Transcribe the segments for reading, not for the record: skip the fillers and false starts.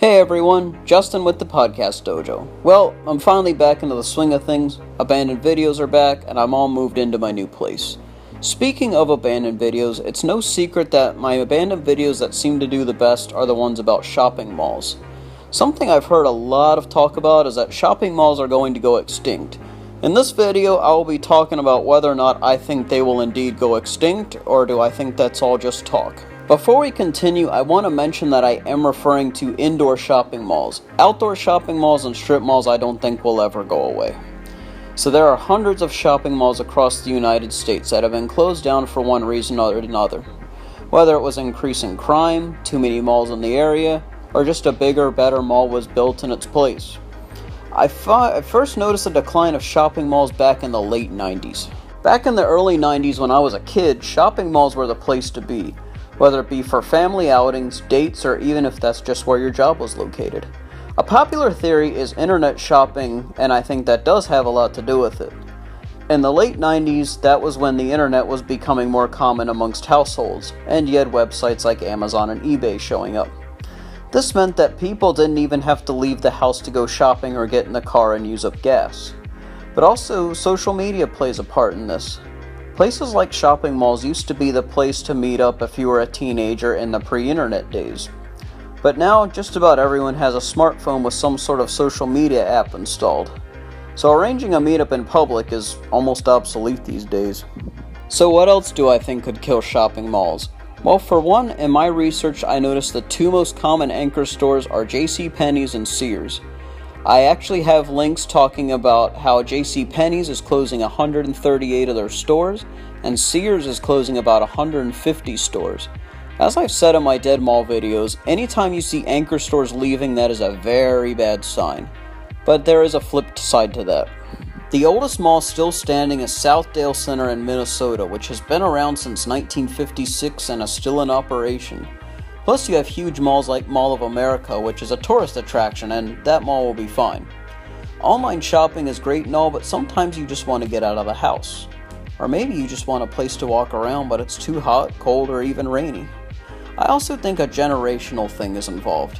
Hey everyone, Justin with the Podcast Dojo. Well, I'm finally back into the swing of things. Abandoned videos are back, and I'm all moved into my new place. Speaking of abandoned videos, it's no secret that my abandoned videos that seem to do the best are the ones about shopping malls. Something I've heard a lot of talk about is that shopping malls are going to go extinct. In this video, I will be talking about whether or not I think they will indeed go extinct, or do I think that's all just talk. Before we continue, I want to mention that I am referring to indoor shopping malls. Outdoor shopping malls and strip malls I don't think will ever go away. So there are hundreds of shopping malls across the United States that have been closed down for one reason or another. Whether it was increasing crime, too many malls in the area, or just a bigger, better mall was built in its place. I first noticed a decline of shopping malls back in the late 90s. Back in the early 90s when I was a kid, shopping malls were the place to be. Whether it be for family outings, dates, or even if that's just where your job was located. A popular theory is internet shopping, and I think that does have a lot to do with it. In the late 90s, that was when the internet was becoming more common amongst households, and you had websites like Amazon and eBay showing up. This meant that people didn't even have to leave the house to go shopping or get in the car and use up gas. But also, social media plays a part in this. Places like shopping malls used to be the place to meet up if you were a teenager in the pre-internet days. But now, just about everyone has a smartphone with some sort of social media app installed. So arranging a meetup in public is almost obsolete these days. So what else do I think could kill shopping malls? Well, for one, in my research I noticed the two most common anchor stores are JCPenney's and Sears. I actually have links talking about how JCPenney's is closing 138 of their stores, and Sears is closing about 150 stores. As I've said in my Dead Mall videos, anytime you see anchor stores leaving, that is a very bad sign. But there is a flip side to that. The oldest mall still standing is Southdale Center in Minnesota, which has been around since 1956 and is still in operation. Plus you have huge malls like Mall of America, which is a tourist attraction, and that mall will be fine. Online shopping is great and all, but sometimes you just want to get out of the house. Or maybe you just want a place to walk around, but it's too hot, cold, or even rainy. I also think a generational thing is involved.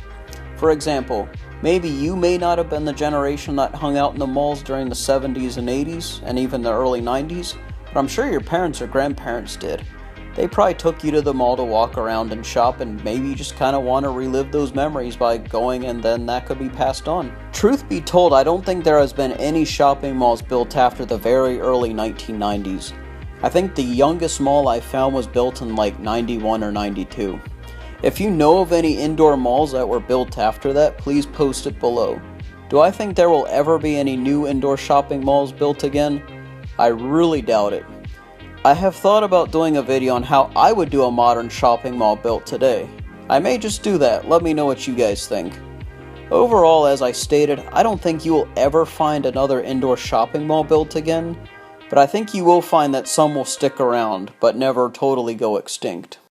For example, maybe you may not have been the generation that hung out in the malls during the 70s and 80s, and even the early 90s, but I'm sure your parents or grandparents did. They probably took you to the mall to walk around and shop, and maybe you just kind of want to relive those memories by going, and then that could be passed on. Truth be told, I don't think there has been any shopping malls built after the very early 1990s. I think the youngest mall I found was built in like 91 or 92. If you know of any indoor malls that were built after that, please post it below. Do I think there will ever be any new indoor shopping malls built again? I really doubt it. I have thought about doing a video on how I would do a modern shopping mall built today. I may just do that, let me know what you guys think. Overall, as I stated, I don't think you will ever find another indoor shopping mall built again, but I think you will find that some will stick around, but never totally go extinct.